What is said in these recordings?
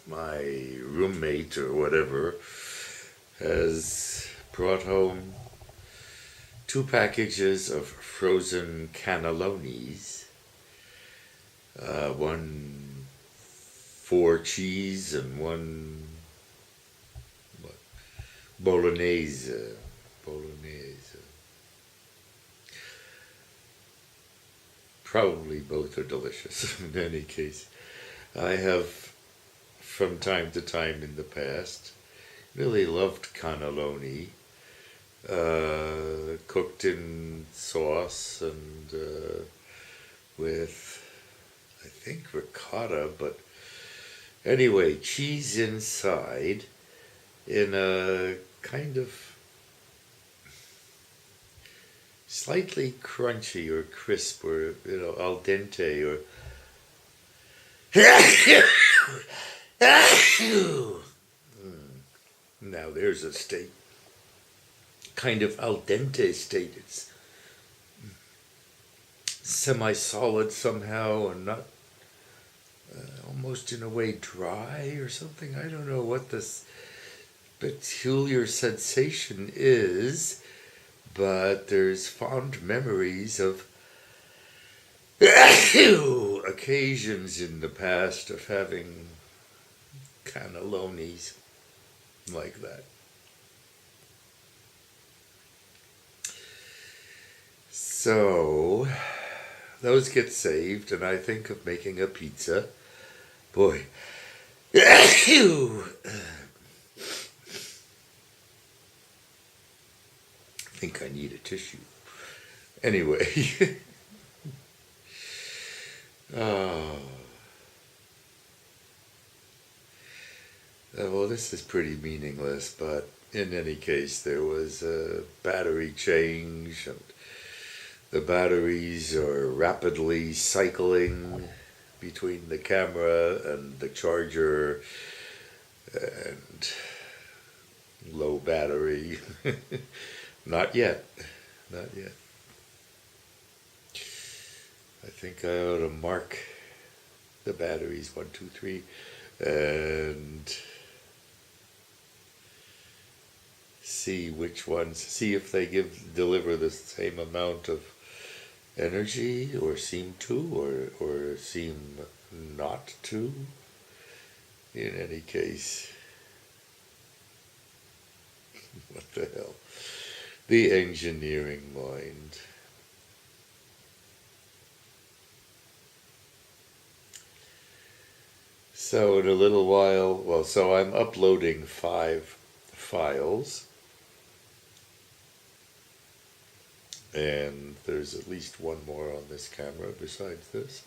my roommate or whatever has brought home 2 packages of frozen cannellonis, one for cheese and one what, bolognese. Bolognese. Probably both are delicious in any case. I have, from time to time in the past, really loved cannelloni, cooked in sauce and with, I think, ricotta, but anyway, cheese inside in a kind of slightly crunchy or crisp or, al dente or now there's a state. Kind of al dente state. It's semi-solid somehow and not almost in a way dry or something. I don't know what this peculiar sensation is, but there's fond memories of occasions in the past of having cannellonis like that. So those get saved, and I think of making a pizza. Boy, I think I need a tissue. Anyway, oh. Well, this is pretty meaningless, but in any case, there was a battery change, and the batteries are rapidly cycling between the camera and the charger, and low battery. Not yet. Not yet. I think I ought to mark the batteries 1, 2, 3, and see which ones, see if they deliver the same amount of energy or seem to or seem not to. In any case, what the hell? The engineering mind. So in a little while, so I'm uploading 5 files, and there's at least one more on this camera besides this.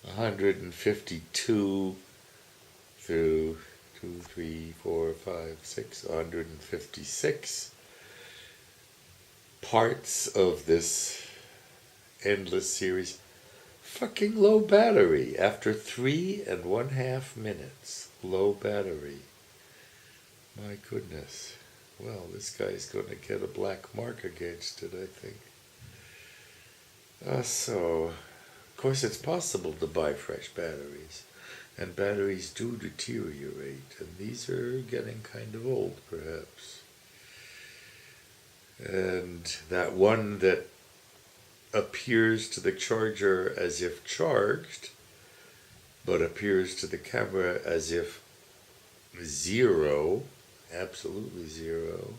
152 through 2, 3, 4, 5, 6, 156 parts of this endless series. Fucking low battery after 3.5 minutes. Low battery. My goodness. Well, this guy's going to get a black mark against it, I think. So, of course, it's possible to buy fresh batteries, and batteries do deteriorate, and these are getting kind of old, perhaps. And that one that appears to the charger as if charged, but appears to the camera as if zero, absolutely zero.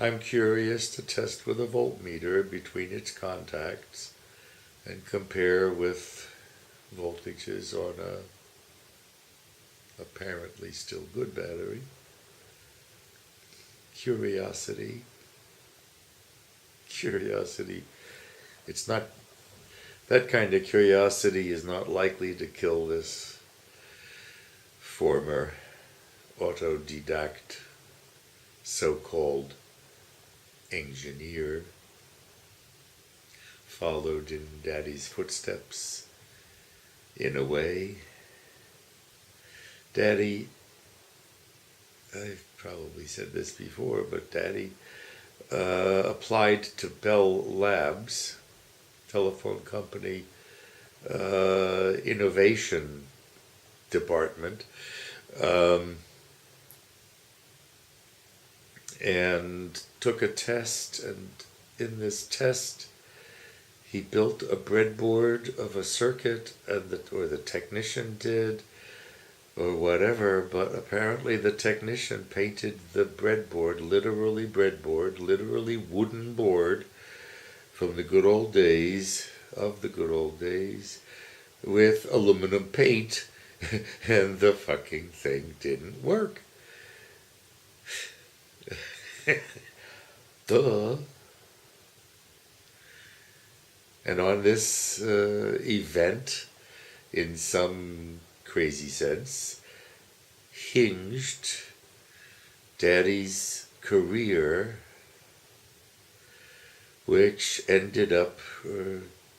I'm curious to test with a voltmeter between its contacts and compare with voltages on a apparently still good battery. Curiosity. It's not, that kind of curiosity is not likely to kill this former autodidact, so-called engineer, followed in Daddy's footsteps, in a way. Daddy, I've probably said this before, but Daddy applied to Bell Labs, telephone company, innovation department, and took a test, and in this test he built a breadboard of a circuit, and or the technician did, or whatever, but apparently the technician painted the breadboard, literally wooden board from the good old days, with aluminum paint, and the fucking thing didn't work. Duh. And on this event, in some crazy sense, hinged Daddy's career, which ended up,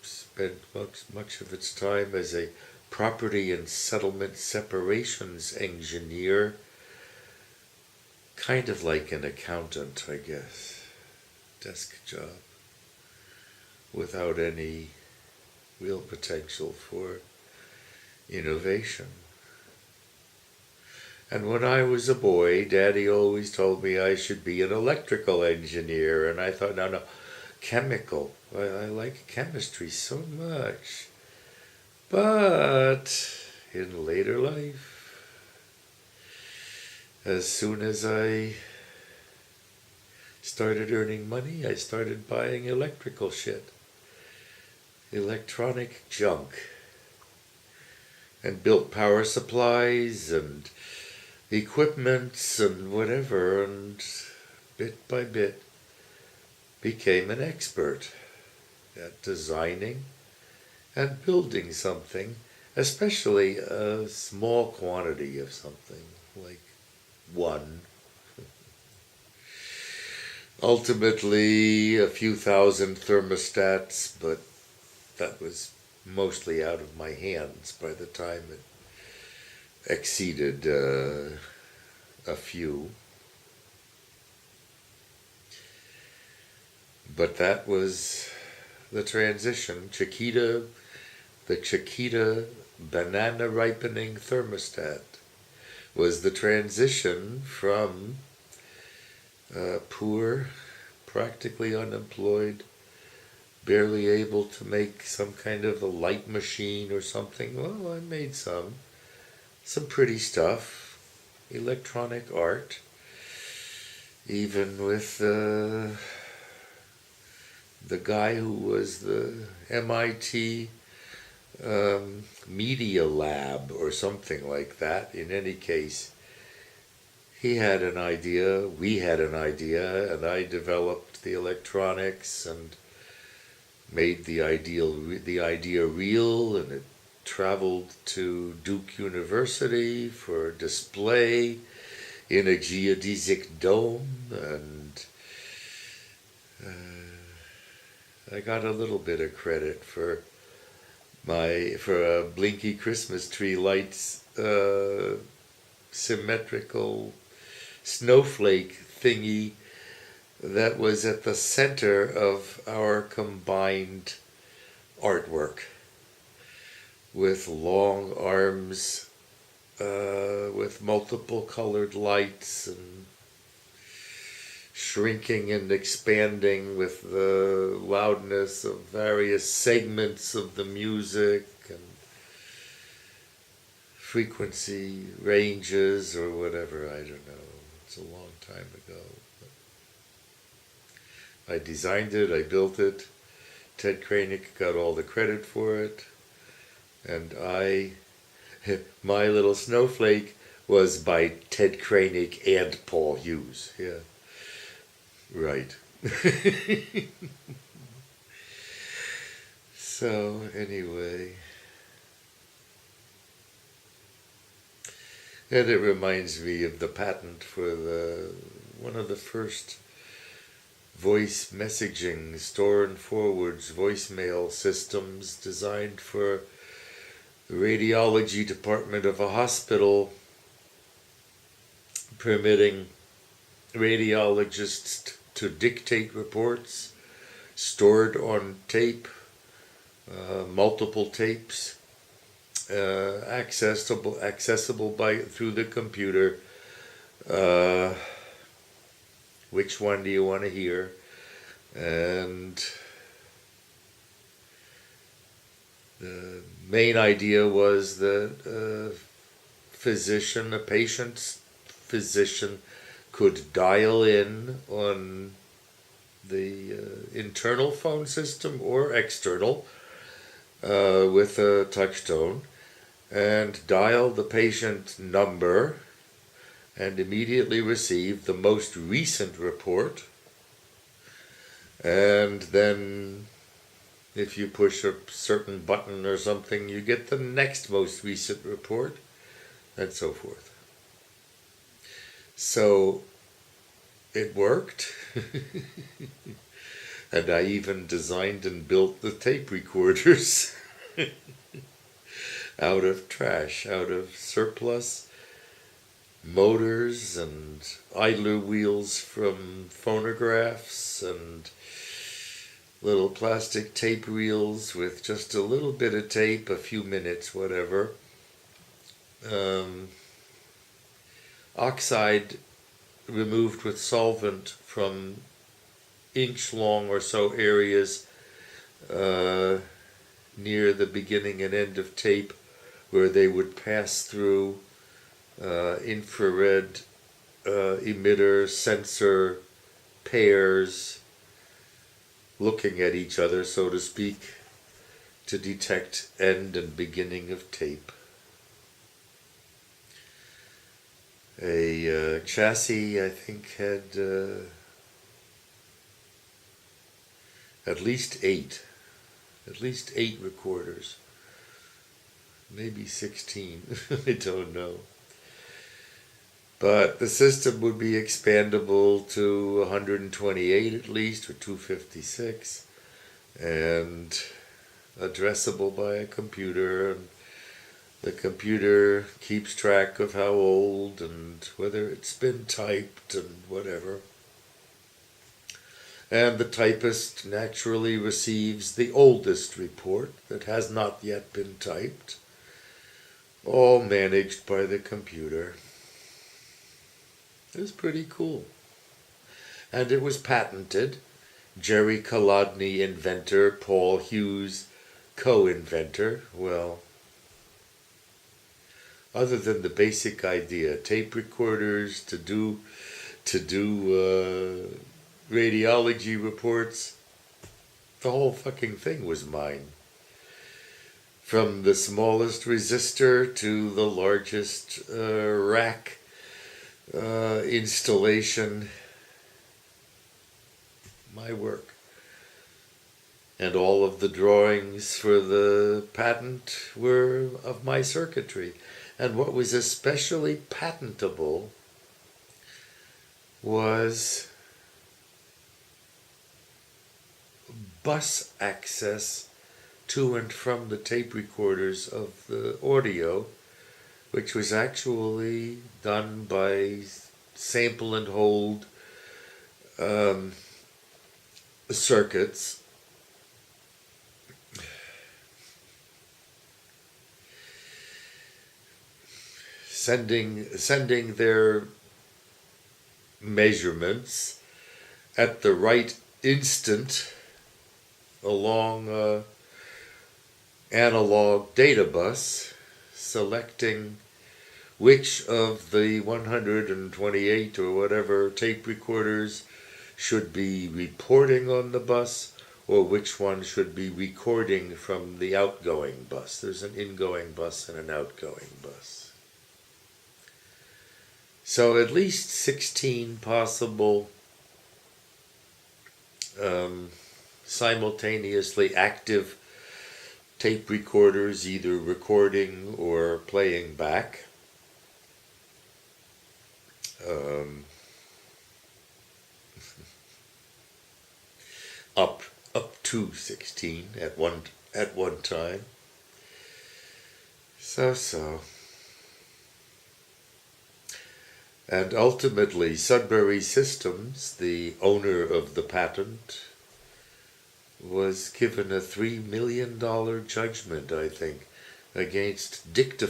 spent much of its time as a property and settlement separations engineer, kind of like an accountant, I guess, desk job, without any real potential for innovation. And when I was a boy, Daddy always told me I should be an electrical engineer, and I thought, no, chemical. I like chemistry so much. But in later life, as soon as I started earning money, I started buying electrical shit, electronic junk, and built power supplies and equipments and whatever, and bit by bit became an expert at designing and building something, especially a small quantity of something, like one. Ultimately, a few thousand thermostats, but that was mostly out of my hands by the time it exceeded a few. But that was the transition. The Chiquita banana ripening thermostat was the transition from poor, practically unemployed, barely able to make some kind of a light machine or something. Well, I made some pretty stuff, electronic art, even with the guy who was the MIT Media Lab or something like that. In any case, he had an idea, we had an idea, and I developed the electronics and made the idea real, and it traveled to Duke University for display in a geodesic dome, and I got a little bit of credit for a Blinky Christmas tree lights symmetrical snowflake thingy that was at the center of our combined artwork, with long arms, with multiple colored lights, and shrinking and expanding with the loudness of various segments of the music and frequency ranges or whatever, I don't know. It's a long time ago. I designed it, I built it. Ted Kranick got all the credit for it. And my little snowflake was by Ted Kranick and Paul Hughes. Yeah. Right. So, anyway. And it reminds me of the patent for one of the first voice messaging, store and forwards voicemail systems designed for the radiology department of a hospital, permitting radiologists to dictate reports, stored on tape, multiple tapes, accessible through the computer. Which one do you want to hear? And the main idea was that a patient's physician could dial in on the internal phone system or external with a touchtone and dial the patient number and immediately receive the most recent report. And then if you push a certain button or something, you get the next most recent report, and so forth. So it worked. And I even designed and built the tape recorders out of trash, out of surplus motors and idler wheels from phonographs and little plastic tape reels with just a little bit of tape, a few minutes, whatever. Oxide removed with solvent from inch-long or so areas near the beginning and end of tape where they would pass through infrared emitter sensor pairs looking at each other, so to speak, to detect end and beginning of tape. A chassis, I think, had at least eight recorders, maybe 16, I don't know. But the system would be expandable to 128 at least, or 256, and addressable by a computer. And the computer keeps track of how old and whether it's been typed and whatever. And the typist naturally receives the oldest report that has not yet been typed, all managed by the computer. It was pretty cool. And it was patented. Jerry Kolodny, inventor, Paul Hughes, co-inventor. Well, other than the basic idea, tape recorders to do radiology reports, the whole fucking thing was mine. From the smallest resistor to the largest rack installation, my work. And all of the drawings for the patent were of my circuitry. And what was especially patentable was bus access to and from the tape recorders of the audio, which was actually done by sample and hold circuits. Sending their measurements at the right instant along an analog data bus, selecting which of the 128 or whatever tape recorders should be reporting on the bus, or which one should be recording from the outgoing bus. There's an ingoing bus and an outgoing bus. So at least 16 possible simultaneously active tape recorders, either recording or playing back. Up to 16 at one time. So. And ultimately, Sudbury Systems, the owner of the patent, was given a $3 million judgment, I think, against Dictaphone.